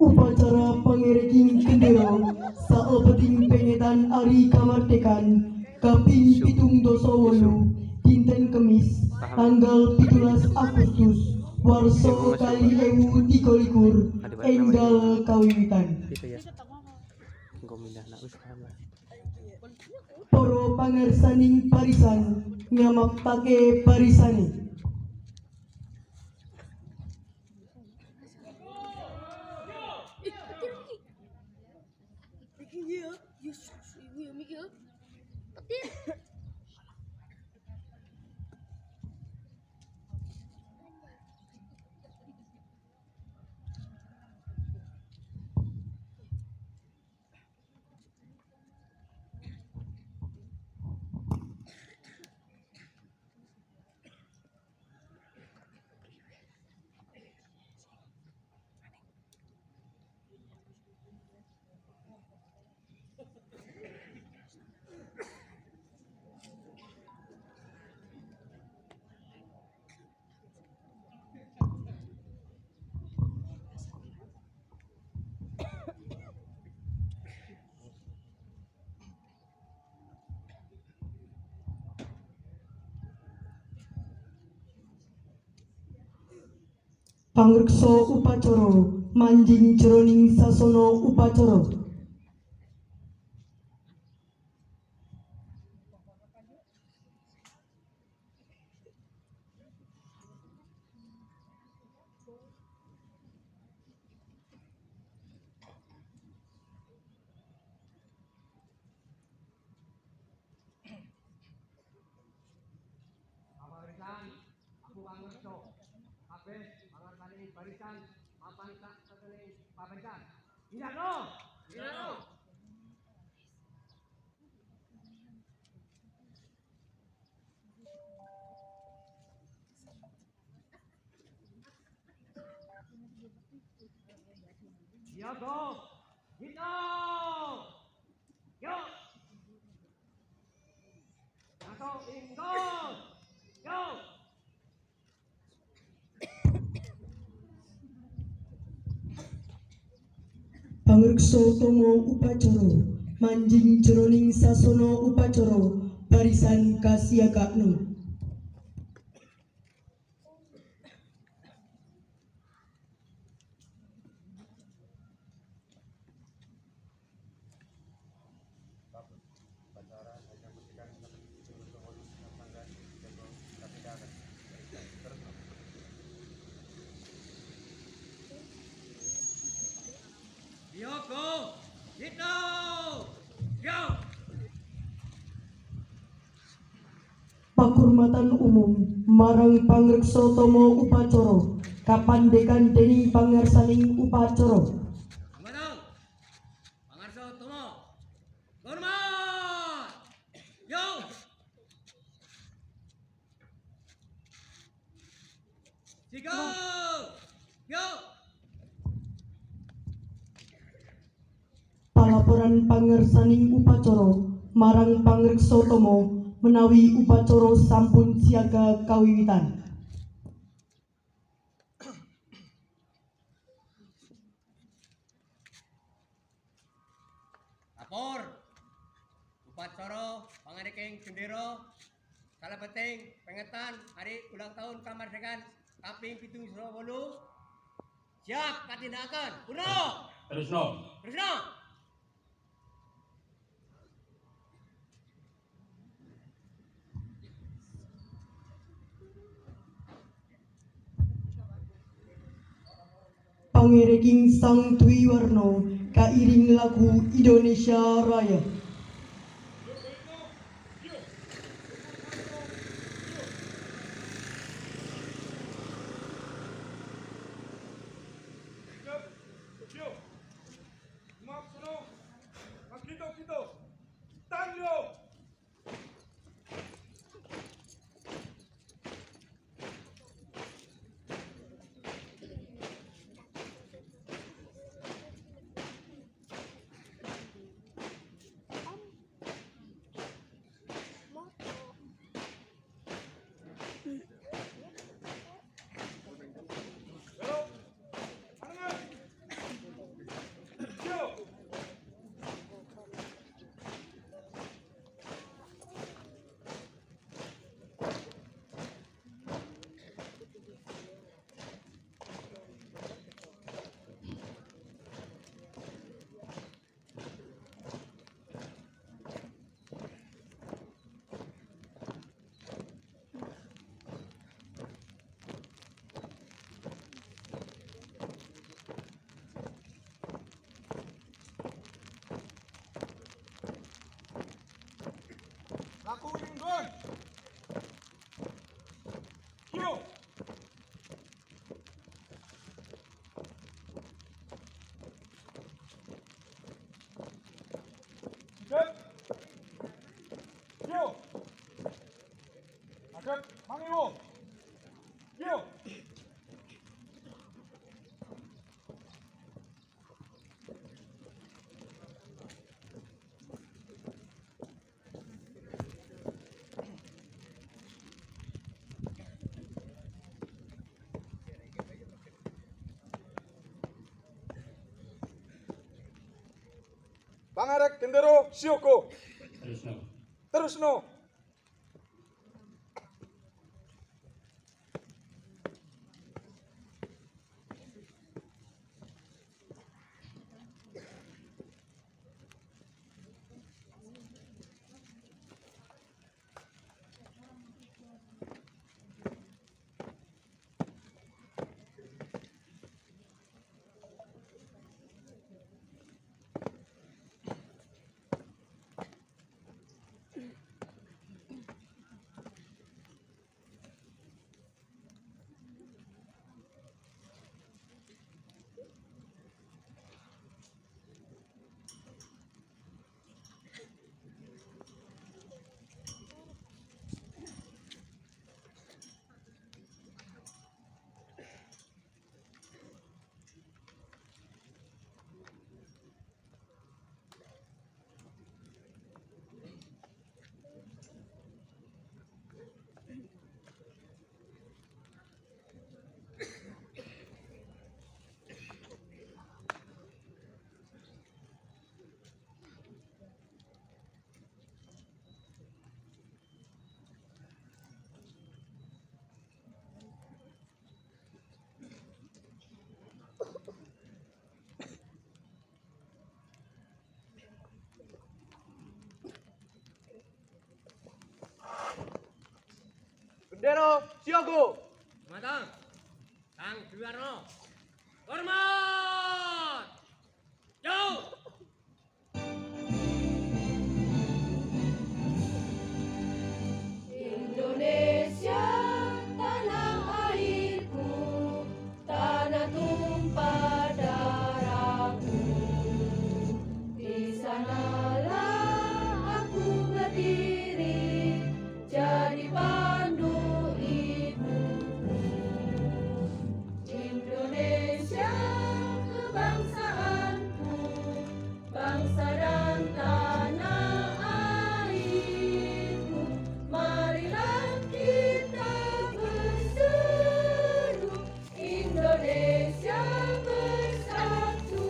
Upacara pangereking kendero saopeting pengetan ari kamartekan kaping pitung doso wolu dinten Kemis tanggal 17 Agustus warso kali ewu 23 enggal kawiwitan. Poro pangarsaning parisan ngamaktake parisane. Pangreksa upacara manjing jroning sasana upacara. Aku pangreksa kabeh pangarsaning barisan mapan sak setening pabarisan. Indahno. Siaga. Hito. Yo. Nato ingkos. Yo. Pangreksa utama upacara manjing jroning sasana upacara barisan kasiagakna. Siaga. Hito. Yo. Pakurmatan umum marang pangreksa utama upacara kapandekan dening pangarsaning upacara. Manang. Pangarsa utama. Hormat. Yo. Sigo. Yo. Palaporan pangarsaning upacara marang pangreksa utama menawi upacara sampun siaga kawiwitan. Lapor. Upacara pangadeking gendera kalabeting pengetan hari ulang tahun kamardikan kaping 78 siap katindakaken. Puno. Terusno. Pangereking Sang Dwi Warna kairing lagu Indonesia Raya. Pangarek gendero sioko. Terusno. Gendero sioko. Matang. Kang Dwi Warno. Hormat. Jauh. Indonesia, tanah airku, tanah tumpah darahku. Di sanalah aku berdiri, jadi pandu ibuku. Indonesia, kebangsaanku, bangsa dan tanah airku. Marilah kita berseru, Indonesia bersatu.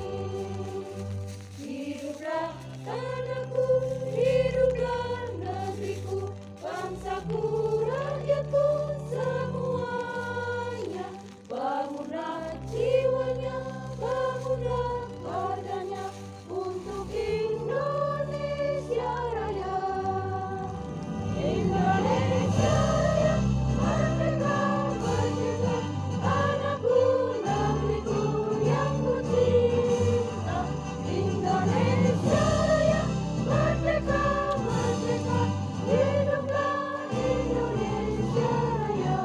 Hiduplah tanahku, hiduplah negeriku, bangsaku, rakyatku semuanya. Bangunlah jiwanya, bangunlah badannya untuk Indonesia Raya. Indonesia yang merdeka, merdeka, tanahku, negeriku yang ku cinta. Indonesia yang merdeka, merdeka, hiduplah Indonesia Raya.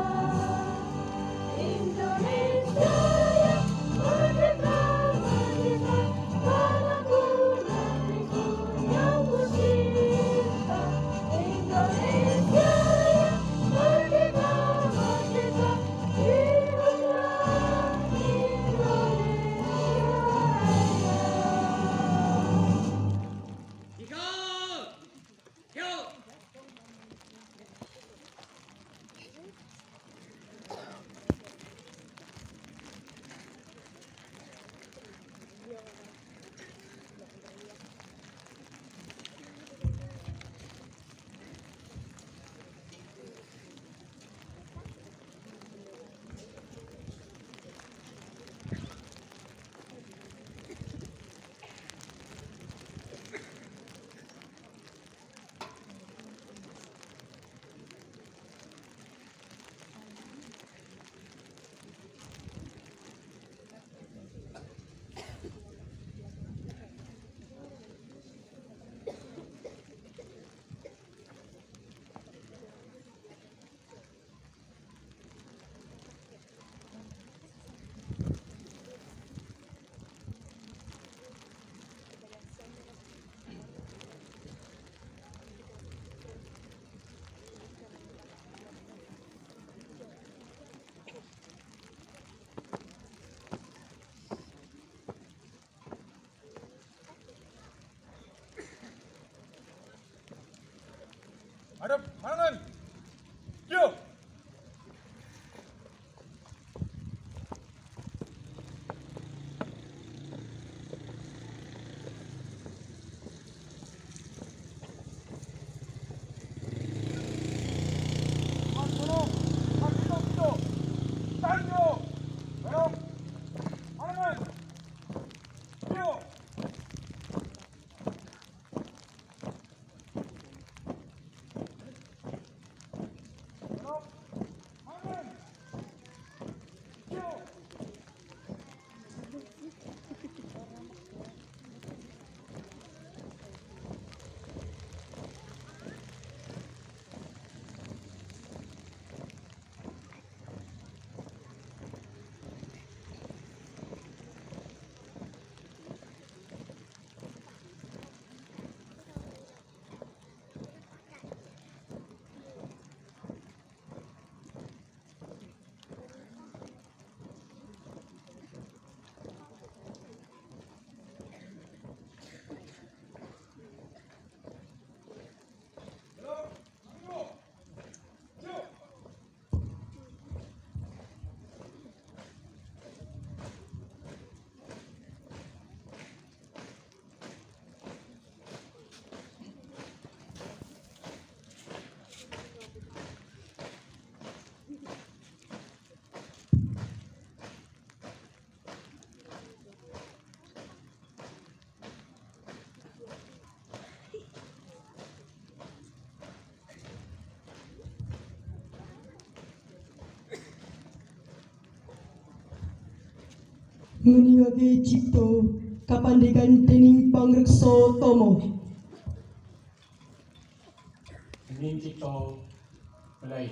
Indonesia yang merdeka, merdeka, tanahku, negeriku yang ku cinta. Indonesia yang merdeka, merdeka, hiduplah Indonesia Raya. Ikut. Yuk. Hadap tangan. Yo. ngeningake cipto kapandekan dening pangreksa tomo. Ning cipto mulai.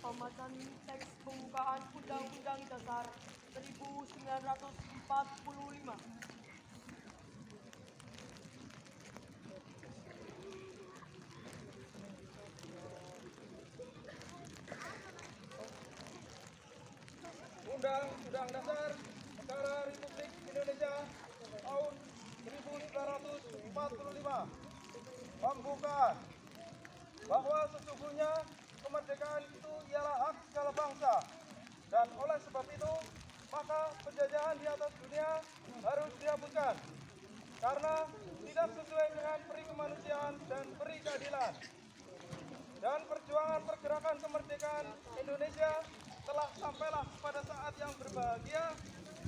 Pembacaan teks pembukaan Undang-Undang Dasar 1945. Undang-Undang Dasar Negara Republik Indonesia tahun 1945 membuka bahwa sesungguhnya kemerdekaan itu ialah hak segala bangsa, dan oleh sebab itu maka penjajahan di atas dunia harus dihapuskan karena tidak sesuai dengan peri kemanusiaan dan peri keadilan. Dan perjuangan pergerakan kemerdekaan Indonesia telah sampailah pada saat yang berbahagia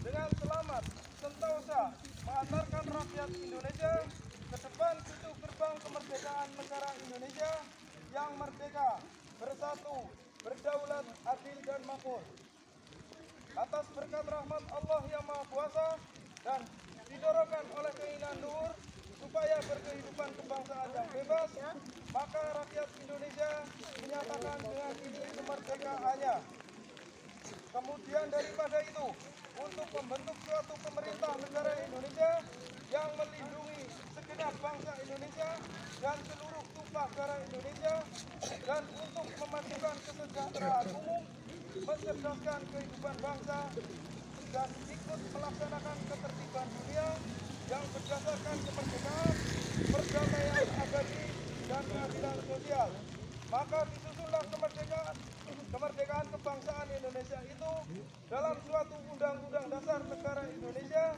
dengan selamat sentosa mengantarkan rakyat Indonesia ke depan pintu gerbang kemerdekaan negara Indonesia yang merdeka, bersatu, berdaulat, adil dan makmur. Atas berkat rahmat Allah yang Maha Kuasa dan didorongkan oleh keinginan luhur supaya berkehidupan kebangsaan yang bebas, maka rakyat Indonesia menyatakan dengan diri kemerdekaannya. Kemudian daripada itu, untuk membentuk suatu pemerintah negara Indonesia yang melindungi segenap bangsa Indonesia dan seluruh tumpah darah Indonesia, dan untuk memajukan kesejahteraan umum, mencerdaskan kehidupan bangsa, dan ikut melaksanakan ketertiban dunia yang berdasarkan kemerdekaan, perdamaian abadi, dan keadilan sosial. Maka disusunlah kemerdekaan kebangsaan Indonesia itu dalam suatu undang-undang dasar negara Indonesia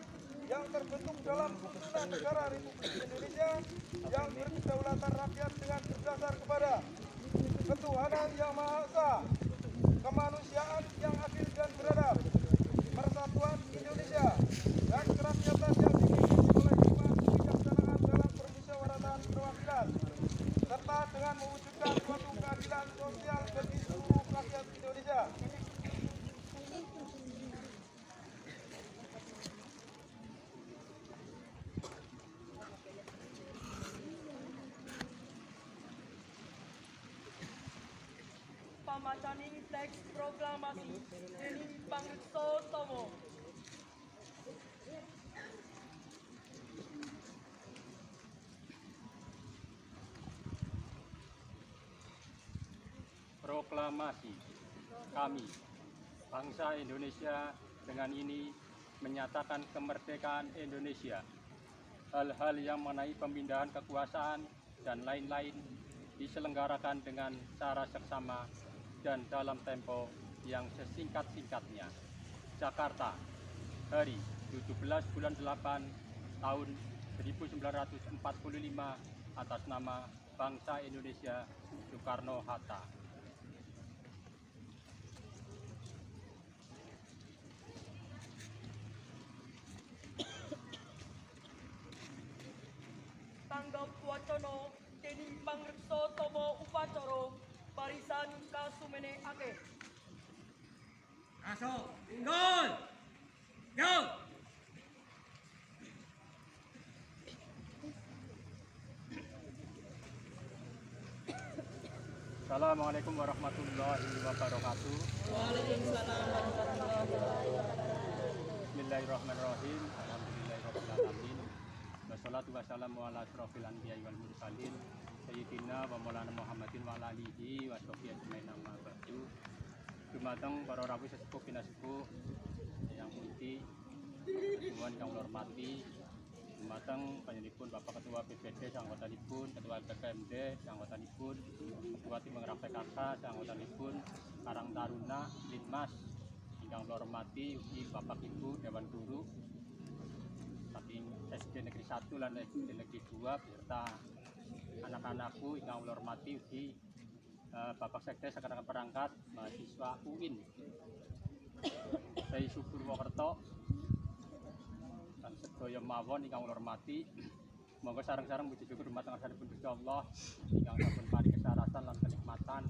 yang terbentuk dalam susunan negara Republik Indonesia yang berkedaulatan rakyat dengan berdasar kepada ketuhanan yang Maha Esa, kemanusiaan yang adil dan beradab, persatuan Indonesia, dan kerakyatan yang dipimpin oleh hikmat kebijaksanaan dalam permusyawaratan perwakilan, serta dengan mewujudkan suatu keadilan sosial bagi seluruh rakyat Indonesia. Pembacaan teks proklamasi dening pangreksa tomo. Proklamasi kami, bangsa Indonesia, dengan ini menyatakan kemerdekaan Indonesia. Hal-hal yang mengenai pemindahan kekuasaan dan lain-lain diselenggarakan dengan cara seksama dan dalam tempo yang sesingkat-singkatnya. Jakarta, hari 17 bulan 8 tahun 1945 atas nama bangsa Indonesia Soekarno-Hatta. Tanggap wacana dening pangreksa tama upacara barisan kasumene akeh. Masuk. Tinggal. Yo. Assalamualaikum warahmatullahi wabarakatuh. Bismillahirrahmanirrahim. Alhamdulillahirrahmanirrahim. Wassalatu wassalamu ala asrofil anbiya'i wal mursalin Sayyidina wa maulana Muhammadin wa ala alihi wa sahbihi ajmain amma ba'du. Dumateng para rawuh sesepuh pinasepuh yang pundi Tuhan kang kula hormati. Dumateng panjenenganipun Bapak Ketua PPD sanggotanipun, Ketua BPMD sanggotanipun, Ketua Tim Penggerak PKK sanggotanipun, Karang Taruna, Linmas ingkang kula hormati ugi Bapak Ibu Dewan Guru saking SD Negeri 1 lan SD Negeri 2 beserta anak-anakku ingkang kula hormati ugi Bapak Sekdes Sekretaris Perangkat mahasiswa UIN Dai Subur Purwokerto dan sedaya mawon ingkang kula hormati. Monggo sareng-sareng puji syukur dumateng asmanipun Gusti Allah ingkang sampun paring kesarasan lan kenikmatan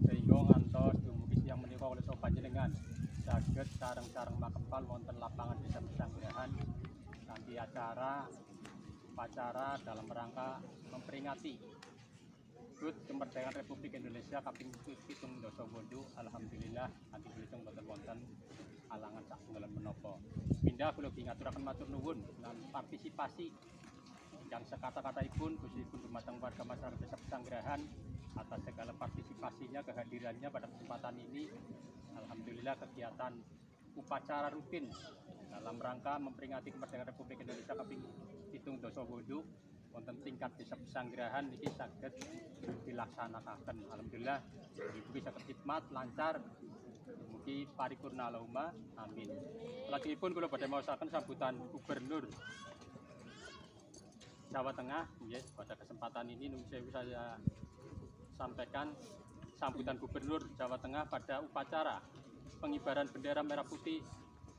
sehingga ngantos dumugi siang menika kula saha panjenengan saged sareng-sareng makempal wonten lapangan Desa Pesanggerahan kanthi upacara dalam rangka memperingati HUT kemerdekaan Republik Indonesia kaping 78. Alhamdulillah kanthi wilujeng boten wonten alangan satunggalan menapa. Pindah kula ngaturaken matur nuwun lan partisipasi yang sekata-kataipun Gustipun dumateng warga masyarakat Desa Pesanggerahan atas segala partisipasinya, kehadirannya pada kesempatan ini. Alhamdulillah kegiatan upacara rutin dalam rangka memperingati kemerdekaan Republik Indonesia kaping 78 wonten tingkat Desa Pesanggerahan niki saged dilaksanakan. Alhamdulillah mugi saged khidmat lancar, mugi paripurna Allahumma amin. Lajengipun kula badhe maosaken sambutan Gubernur Jawa Tengah. Nggih, pada kesempatan ini nun sewu saya sampaikan sambutan Gubernur Jawa Tengah pada upacara pengibaran bendera merah putih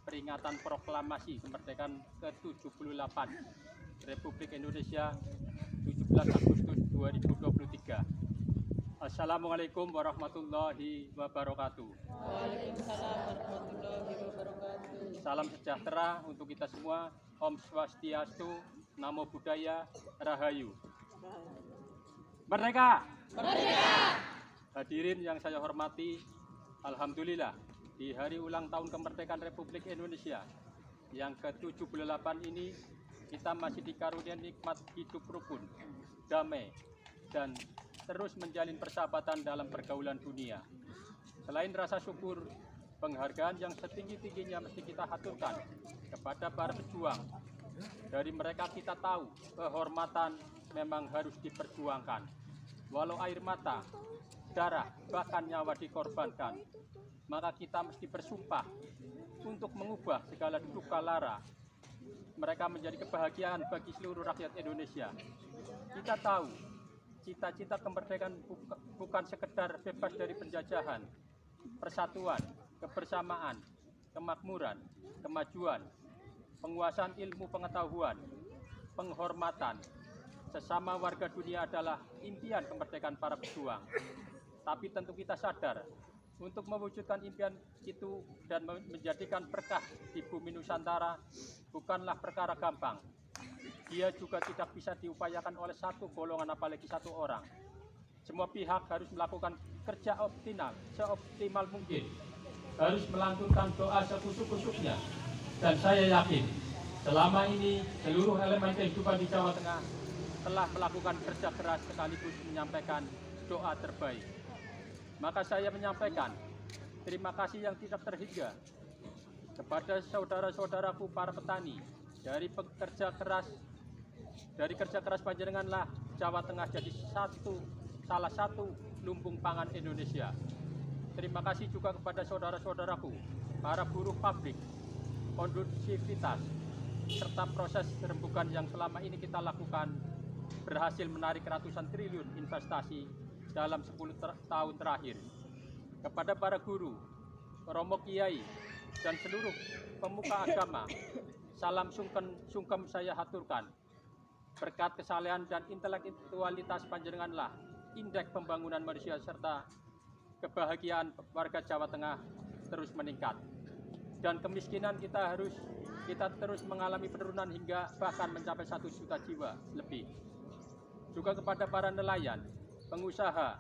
peringatan proklamasi kemerdekaan ke-78 Republik Indonesia 17 Agustus 2023. Assalamualaikum warahmatullahi wabarakatuh. Waalaikumsalam warahmatullahi wabarakatuh. Salam sejahtera untuk kita semua. Om Swastiastu, Namo Buddhaya, Rahayu. Merdeka! Merdeka! Hadirin yang saya hormati, alhamdulillah di hari ulang tahun kemerdekaan Republik Indonesia yang ke-78 ini kita masih dikaruniai nikmat hidup rukun, damai, dan terus menjalin persahabatan dalam pergaulan dunia. Selain rasa syukur, penghargaan yang setinggi-tingginya mesti kita haturkan kepada para pejuang. Dari mereka kita tahu kehormatan memang harus diperjuangkan. Walau air mata, darah, bahkan nyawa dikorbankan, maka kita mesti bersumpah untuk mengubah segala duka lara mereka menjadi kebahagiaan bagi seluruh rakyat Indonesia. Kita tahu cita-cita kemerdekaan bukan sekedar bebas dari penjajahan, persatuan, kebersamaan, kemakmuran, kemajuan, penguasaan ilmu pengetahuan, penghormatan sesama warga dunia adalah impian kemerdekaan para pejuang. Tapi tentu kita sadar untuk mewujudkan impian itu dan menjadikan berkah di bumi Nusantara bukanlah perkara gampang. Dia juga tidak bisa diupayakan oleh satu golongan apalagi satu orang. Semua pihak harus melakukan kerja optimal, seoptimal mungkin. Harus melantunkan doa sekusuk-kusuknya. Dan saya yakin selama ini seluruh elemen kehidupan di Jawa Tengah telah melakukan kerja keras sekaligus menyampaikan doa terbaik. Maka saya menyampaikan terima kasih yang tidak terhingga kepada saudara-saudaraku para petani. Dari kerja keras panjenenganlah Jawa Tengah jadi salah satu lumbung pangan Indonesia. Terima kasih juga kepada saudara-saudaraku, para buruh pabrik, kondusivitas, serta proses rembukan yang selama ini kita lakukan berhasil menarik ratusan triliun investasi dalam 10 tahun terakhir. Kepada para guru, romo kiai, dan seluruh pemuka agama, salam sungkem saya haturkan. Berkat kesalehan dan intelektualitas panjenenganlah indeks pembangunan manusia serta kebahagiaan warga Jawa Tengah terus meningkat. Dan kemiskinan kita terus mengalami penurunan hingga bahkan mencapai 1 juta jiwa lebih. Juga kepada para nelayan, pengusaha,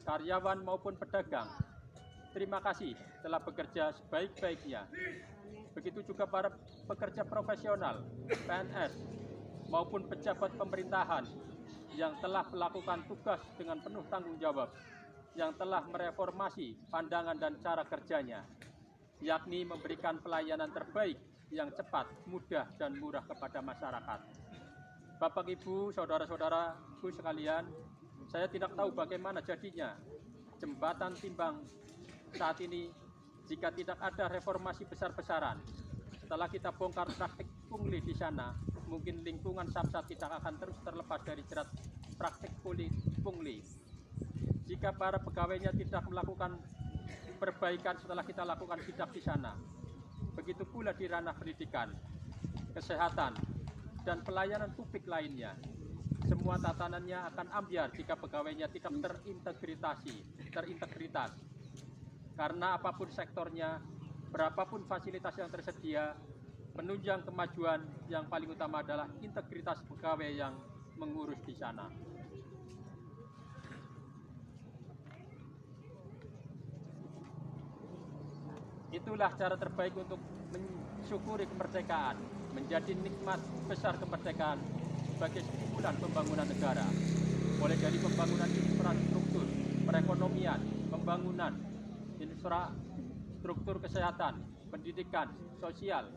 karyawan maupun pedagang, terima kasih telah bekerja sebaik-baiknya. Begitu juga para pekerja profesional, PNS, maupun pejabat pemerintahan yang telah melakukan tugas dengan penuh tanggung jawab, yang telah mereformasi pandangan dan cara kerjanya, yakni memberikan pelayanan terbaik yang cepat, mudah, dan murah kepada masyarakat. Bapak, Ibu, saudara-saudaraku sekalian, saya tidak tahu bagaimana jadinya jembatan timbang saat ini jika tidak ada reformasi besar-besaran. Setelah kita bongkar praktik pungli di sana, mungkin lingkungan Samsat tidak akan terus terlepas dari jerat praktik pungli. Jika para pegawainya tidak melakukan perbaikan setelah kita lakukan sidak di sana. Begitu pula di ranah pendidikan, kesehatan, dan pelayanan publik lainnya. Semua tatanannya akan ambiar jika pegawainya tidak terintegritas. Karena apapun sektornya, berapapun fasilitas yang tersedia, penunjang kemajuan yang paling utama adalah integritas pegawai yang mengurus di sana. Itulah cara terbaik untuk mensyukuri kemerdekaan, menjadi nikmat besar kemerdekaan sebagai stimulan pembangunan negara, mulai dari pembangunan infrastruktur, perekonomian, pembangunan infrastruktur kesehatan, pendidikan, sosial,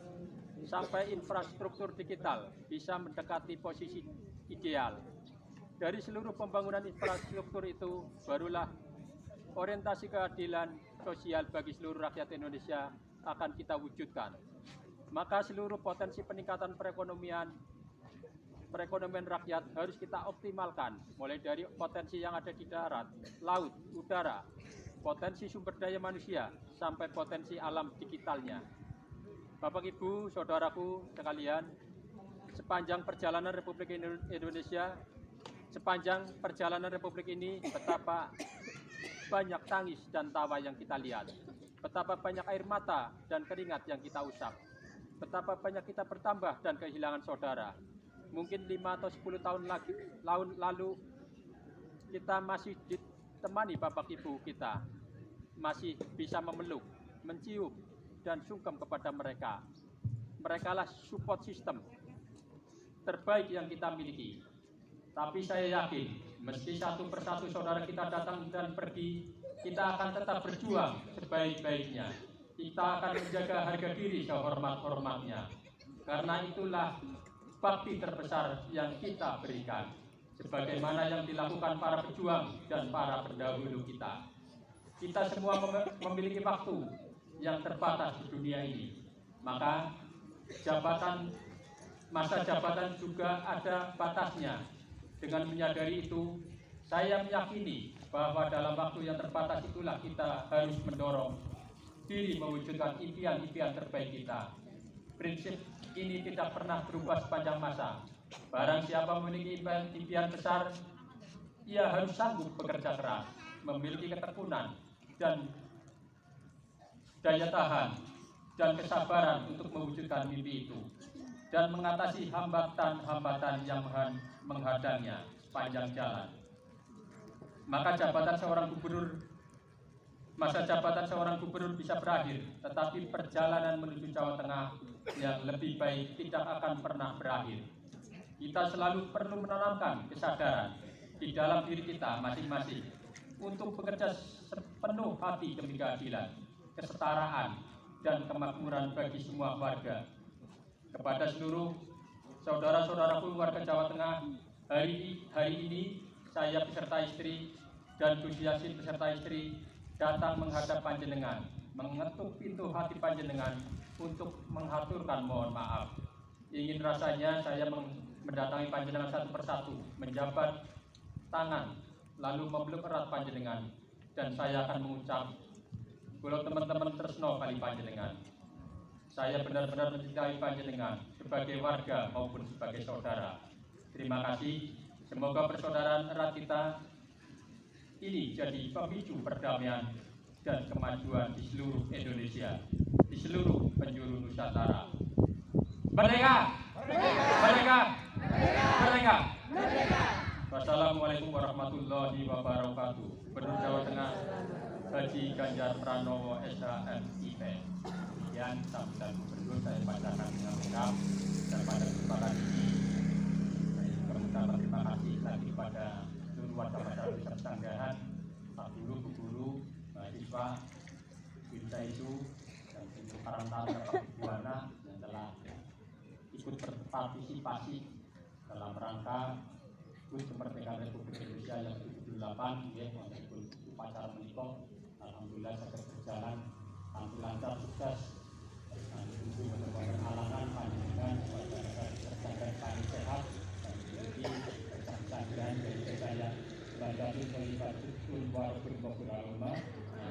sampai infrastruktur digital bisa mendekati posisi ideal. Dari seluruh pembangunan infrastruktur itu, barulah orientasi keadilan sosial bagi seluruh rakyat Indonesia akan kita wujudkan. Maka seluruh potensi peningkatan perekonomian rakyat harus kita optimalkan, mulai dari potensi yang ada di darat, laut, udara, potensi sumber daya manusia, sampai potensi alam digitalnya. Bapak, Ibu, saudaraku sekalian, sepanjang perjalanan Republik Indonesia, sepanjang perjalanan Republik ini, betapa banyak tangis dan tawa yang kita lihat, betapa banyak air mata dan keringat yang kita usap, betapa banyak kita bertambah dan kehilangan saudara. Mungkin 5 atau 10 tahun lalu kita masih ditemani Bapak Ibu kita, masih bisa memeluk, mencium, dan sungkem kepada mereka. Mereka lah support system terbaik yang kita miliki. Tapi saya yakin, meski satu persatu saudara kita datang dan pergi, kita akan tetap berjuang sebaik-baiknya. Kita akan menjaga harga diri sehormat-hormatnya. Karena itulah bakti terbesar yang kita berikan, sebagaimana yang dilakukan para pejuang dan para pendahulu kita. Kita semua memiliki waktu yang terbatas di dunia ini. Maka masa jabatan juga ada batasnya. Dengan menyadari itu, saya meyakini bahwa dalam waktu yang terbatas itulah kita harus mendorong diri mewujudkan impian-impian terbaik kita. Prinsip ini tidak pernah berubah sepanjang masa. Barang siapa memiliki impian besar, ia harus sanggup bekerja keras, memiliki ketekunan dan daya tahan dan kesabaran untuk mewujudkan mimpi itu, dan mengatasi hambatan-hambatan yang menghadangnya sepanjang jalan. Maka masa jabatan seorang gubernur bisa berakhir, tetapi perjalanan menuju Jawa Tengah yang lebih baik tidak akan pernah berakhir. Kita selalu perlu menanamkan kesadaran di dalam diri kita masing-masing untuk bekerja sepenuh hati demi keadilan, kesetaraan, dan kemakmuran bagi semua warga. Kepada seluruh saudara-saudaraku warga Jawa Tengah, hari ini saya beserta istri dan Gus Yasin beserta istri datang menghadap panjenengan, mengetuk pintu hati panjenengan untuk menghaturkan mohon maaf. Ingin rasanya saya mendatangi panjenengan satu persatu, menjabat tangan, lalu memeluk erat panjenengan, dan saya akan mengucap, kalau teman-teman tresno kali panjenengan, saya benar-benar mencintai panjenengan sebagai warga maupun sebagai saudara. Terima kasih. Semoga persaudaraan erat kita ini jadi pemicu perdamaian dan kemajuan di seluruh Indonesia, di seluruh penjuru Nusantara. Merdeka! Merdeka! Merdeka! Merdeka! Wassalamualaikum warahmatullahi wabarakatuh. Gubernur Jawa Tengah Haji Ganjar Pranowo SHMIP. Sekian sambutan gubernur saya bacakan dengan lengkap, dan pada kesempatan ini saya juga mengucapkan terima kasih lagi pada seluruh warga masyarakat Desa Pesanggahan, Pak Guru, Bu Guru, mahasiswa, Binsa itu, dan untuk Karang Taruna Pak Buana yang telah ikut berpartisipasi dalam rangka HUT Kemerdekaan Republik Indonesia yang ke-78, ya, untuk ikut upacara menikah. Alhamdulillah segera berjalan, tampil lancar, sukses. Dan tentu menemukan halangan panjenengan supaya terjaga paling sehat dan memiliki kesehatan dari saya bagi melibatkan warga alumni.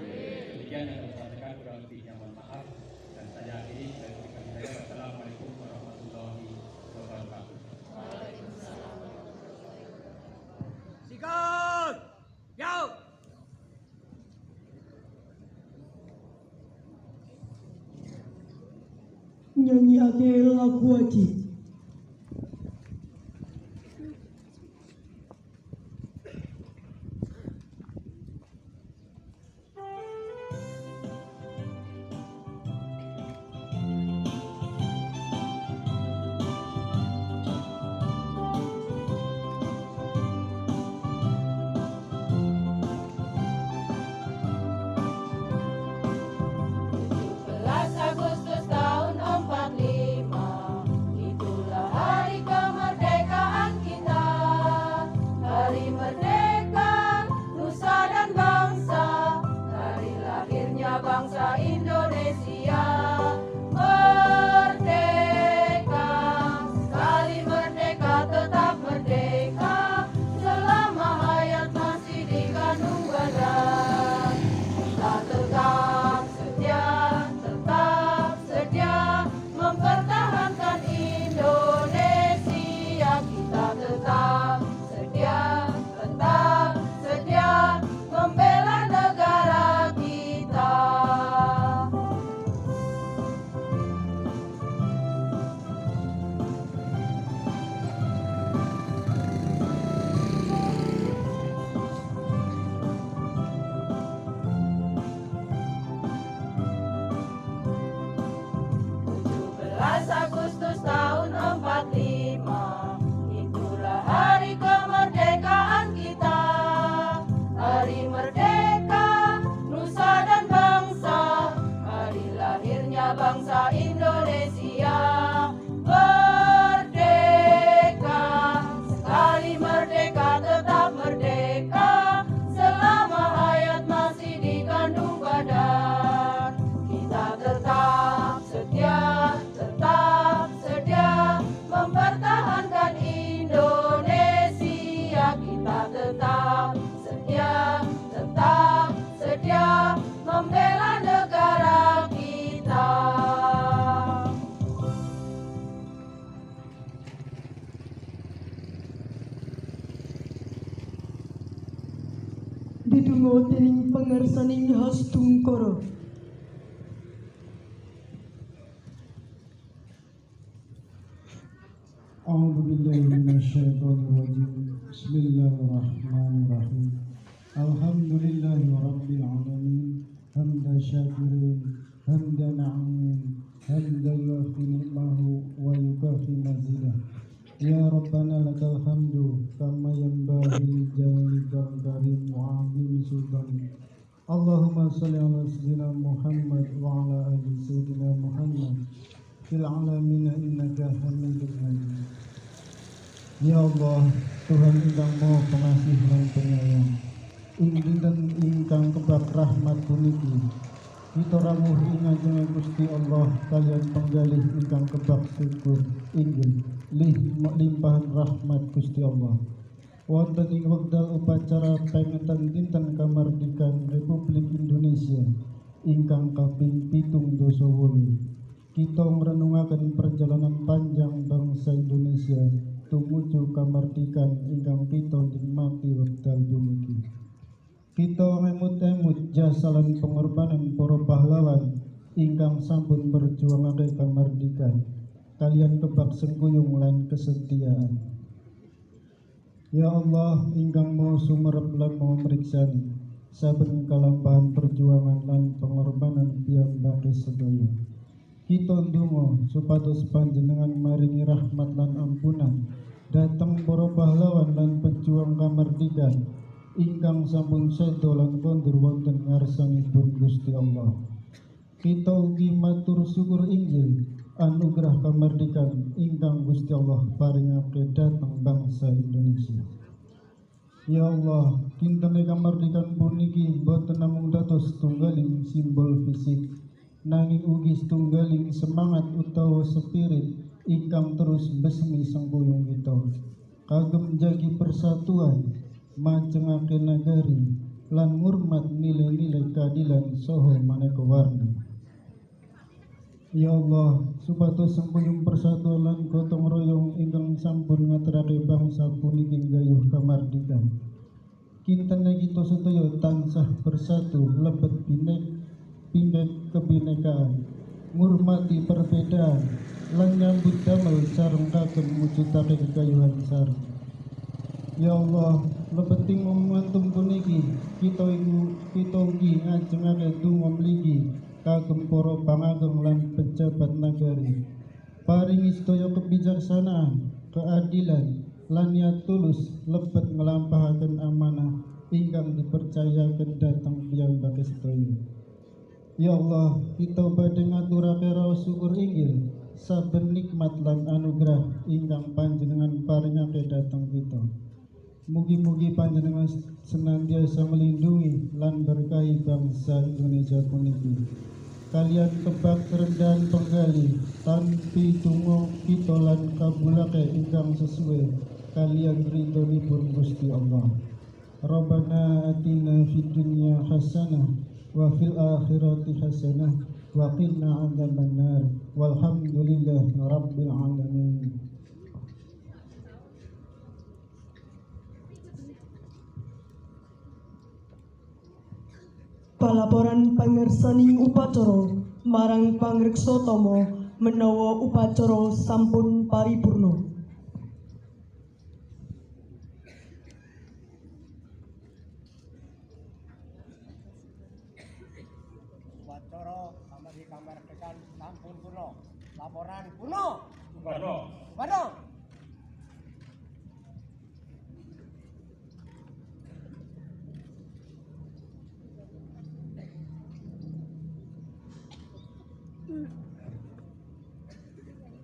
Demikian yang saya sampaikan, kurang lebihnya mohon maaf, dan saya akhiri dari berikan saya. Wassalamualaikum warahmatullahi wabarakatuh. Sikon! Yo! Nyanyi ake lagu wajib. Agustus tahun 45, itulah hari kemerdekaan kita. Hari merdeka, nusa dan bangsa, hari lahirnya bangsa Indonesia. Merdeka, sekali merdeka tetap merdeka, selama hayat masih dikandung badan. Kita tetap setia mempertahankan Indonesia. Kita tetap setia membela negara kita. Agustus tahun 45, itulah hari kemerdekaan kita. Hari merdeka, nusa dan bangsa, hari lahirnya bangsa Indonesia. Merdeka, sekali merdeka tetap merdeka, selama hayat masih dikandung badan. Kita tetap setia mempertahankan Indonesia. Kita tetap setia membela negara kita. Didungo dening pangarsaning Hastung Koro. أعوذ بالله من الشيطان الرجيم بسم الله الرحمن الرحيم الحمد لله رب العالمين حمد شاكرين حمد نعيم حمد يوافي نعمه ويكافي مزيده يا ربنا لك الحمد كما ينبغي لجلالك الكريم وعظيم سلطانك اللهم صل على سيدنا محمد وعلى آل سيدنا محمد fil alamin innaka hamidun majid. Ya Allah, Tuhan Engkau Maha Pengasih dan Penyayang. ing dinten ingkang kebak rahmat puniki. Kita rawuh ing ngajeng Gusti Allah kalian penggalih ingkang kebak syukur inggil limpahan rahmat Gusti Allah. Wonten ing wekdal upacara pengeten dinten kamardikan Republik Indonesia ingkang kaping 78. Kita ngrenungaken perjalanan panjang bangsa Indonesia tumuju kamardikan ingkang kita nikmati wekdal puniki. Kita ngemut-emut jasa lan pengorbanan para pahlawan ingkang sampun berjuangake kamardikan kalian kebak sengkuyung lan kesetiaan. Ya Allah ingkang mau sumerep lan mau meriksani saben kalampahan perjuangan lan pengorbanan piyambake sedaya. Kita ndonga supados panjenengan maringi rahmat lan ampunan dhateng para pahlawan lan pejuang kamardikan ingkang sampun seda lan kondur wonten ngarsanipun Gusti Allah. Kita ugi matur syukur inggil anugerah kamardikan ingkang Gusti Allah paringake dhateng bangsa Indonesia. Ya Allah, kintene kamardikan puniki boten namung dados tunggaling simbol fisik, nanging ugi setunggaling semangat utawa spirit ingkang terus besmi sengkuyung kita kagem jagi persatuan, majengake nagari lan ngurmat nilai-nilai keadilan saha maneka warna. Ya Allah, supados sengkuyung persatuan lan gotong royong ingkang sampun ngaturake bangsa puniki gayuh kamardikan. Kintene kita sedaya tansah bersatu lebet pindah kebinekaan, ngurmati perbedaan, lan nyambut damel sareng kagem mujudake kegayuhan sareng. Ya Allah, lebeting momentum puniki kita ugi ngajengake donga mligi kagem para pangageng lan pejabat nagari. Paringi sedaya kebijaksanaan, keadilan lan niat tulus lebet nglampahaken amanah ingkang dipercayaken dhateng piyambake sedaya. Ya Allah, kita badhe ngaturake raos syukur inggil saben nikmat lan anugerah ingkang panjenengan paringake dhateng kita. Mugi-mugi panjenengan senantiasa melindungi lan berkahi bangsa Indonesia puniki. Kalian kebak kerendahan penggali tanpi tungo kita lan kabulake ingkang sesuai kalian ridhonipun Gusti Allah. Rabbana atina fid dunya hasanah wa fil akhirati hasanah wa qina adzabannar walhamdulillahi rabbil alamin. Palaporan pangersaning upacara marang pangreksa tama menawa upacara sampun paripurna. Upacara kamardikan sampun purna. Laporan purna. Purna.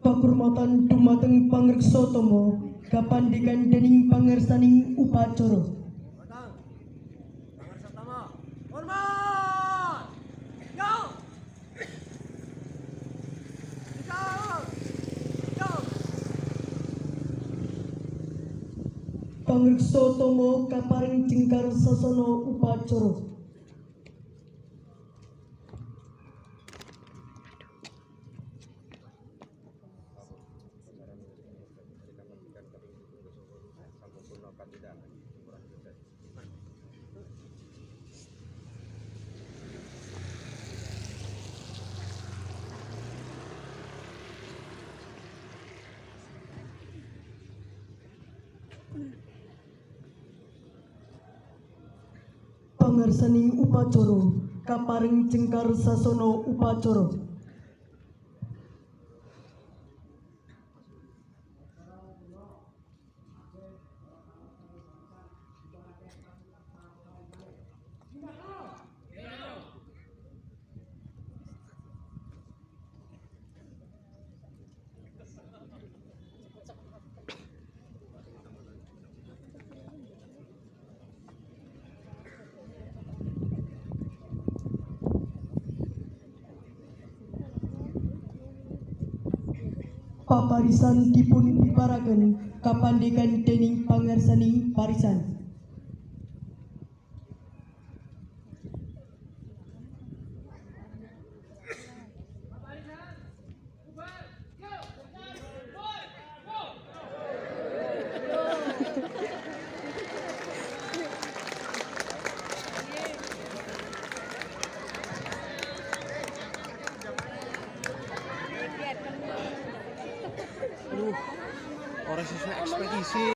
Pakurmatan dumateng pangreksa tama kapandhekan dening pangersaning upacara. Batang. Pangarsa tama. Hormat. Yo. Yo. Pangreksa tama kaparing jengkar sasana upacara. Pangersaning upacara kaparing jengkar sasana upacara. paparisan dipun bibaraken kapandikan dening pangersaning parisan. Orang sesuai ekspektasi.